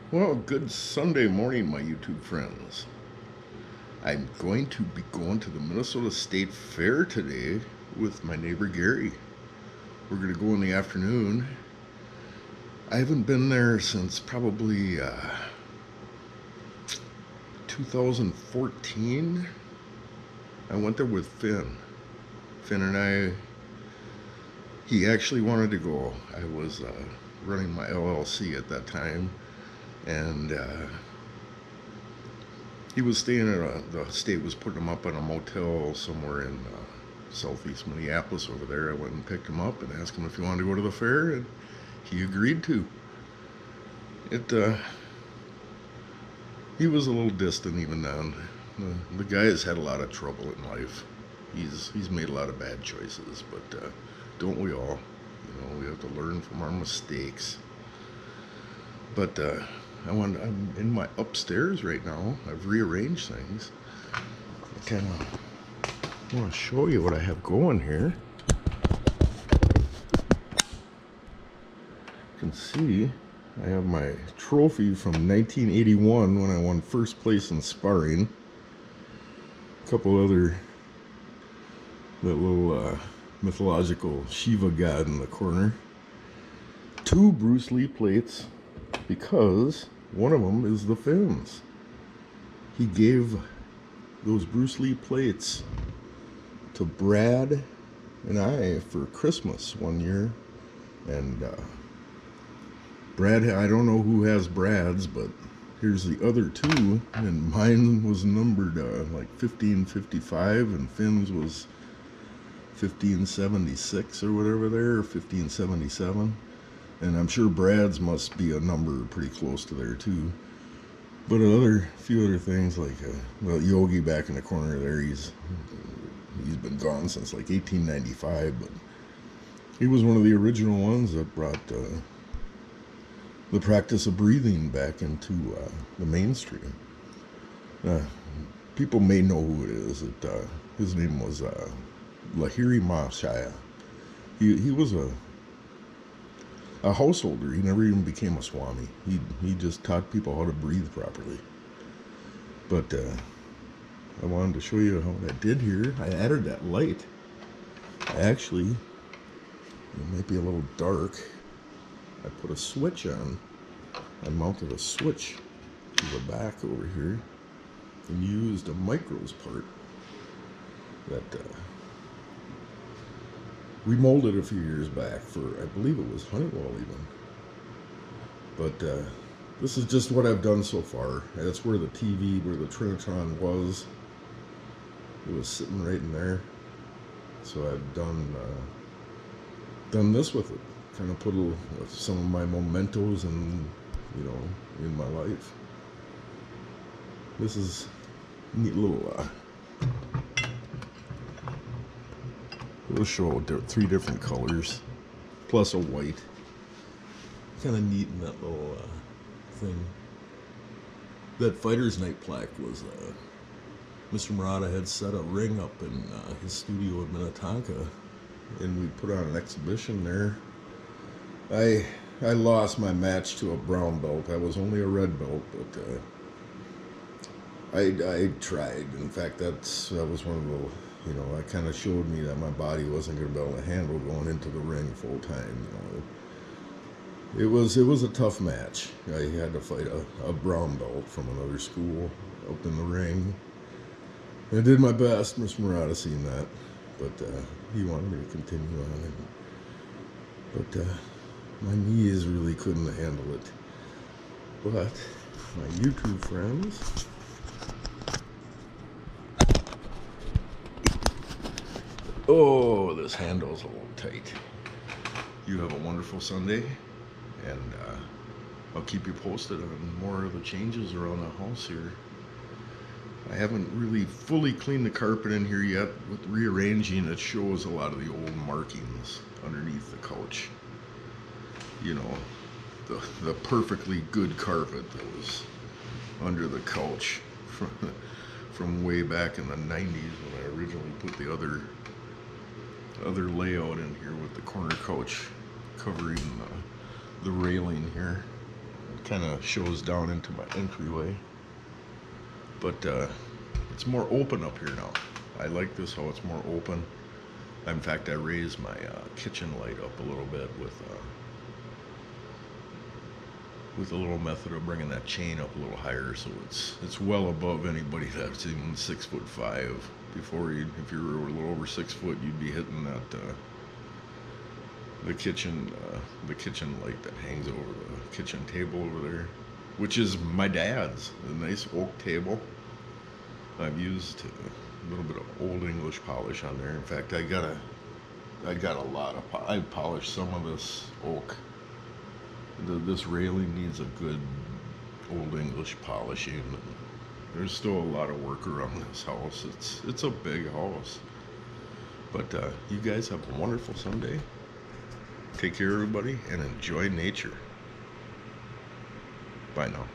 Well, good Sunday morning, my YouTube friends. I'm going to be going to the Minnesota State Fair today with my neighbor Gary. We're going to go in the afternoon. I haven't been there since probably 2014. I went there with Finn. Finn and I, he actually wanted to go. I was running my LLC at that time, and he was staying at the state was putting him up in a motel somewhere in southeast Minneapolis over there. I went and picked him up and asked him if he wanted to go to the fair, and he agreed to. It He was a little distant even then. The guy has had a lot of trouble in life. He's made a lot of bad choices, but don't we all? We have to learn from our mistakes. But I'm in my upstairs right now. I've rearranged things. I kind of want to show you what I have going here. You can see I have my trophy from 1981 when I won first place in sparring. A couple other, that little mythological Shiva god in the corner. 2 Bruce Lee plates, because one of them is the Finn's. He gave those Bruce Lee plates to Brad and I for Christmas one year, and Brad, I don't know who has Brad's, but here's the other 2, and mine was numbered like 1555, and Finn's was 1576 or whatever there, or 1577. And I'm sure Brad's must be a number pretty close to there too. But few other things like Yogi back in the corner there. He's been gone since like 1895, but he was one of the original ones that brought the practice of breathing back into the mainstream. People may know who it is. His name was Lahiri Mahashaya. He was a householder. He never even became a swami. He just taught people how to breathe properly. But I wanted to show you what I did here. I added that light. It might be a little dark. I put a switch on. I mounted a switch to the back over here and used a micros part that we molded a few years back for, I believe it was Honeywell even. But this is just what I've done so far. That's where the TV, where the Trinitron was. It was sitting right in there. So I've done this with it. Kind of put some of my mementos and in my life. This is a neat little. It'll show 3 different colors, plus a white. Kind of neat in that little thing. That Fighter's Night plaque was Mr. Murata had set a ring up in his studio at Minnetonka, and we put on an exhibition there. I lost my match to a brown belt. I was only a red belt, but I tried. In fact, that was one of the. It kind of showed me that my body wasn't going to be able to handle going into the ring full time. It was a tough match. I had to fight a brown belt from another school up in the ring. I did my best. Mr. Murata seen that, but he wanted me to continue on. But my knees really couldn't handle it. But my YouTube friends. Oh, this handle's a little tight. You have a wonderful Sunday, and I'll keep you posted on more of the changes around the house here. I haven't really fully cleaned the carpet in here yet. With rearranging, it shows a lot of the old markings underneath the couch. The perfectly good carpet that was under the couch from way back in the 90s when I originally put the other layout in here with the corner couch covering the railing here. kind of shows down into my entryway. But it's more open up here now. I like this, how it's more open. In fact, I raised my kitchen light up a little bit with a little method of bringing that chain up a little higher, so it's well above anybody that's even 6'5". Before, if you were a little over 6 foot, you'd be hitting that the kitchen light that hangs over the kitchen table over there, which is my dad's, a nice oak table. I've used a little bit of old English polish on there. In fact, I got a lot of I polished some of this oak. This railing needs a good old English polishing. There's still a lot of work around this house. It's a big house. But you guys have a wonderful Sunday. Take care, everybody, and enjoy nature. Bye now.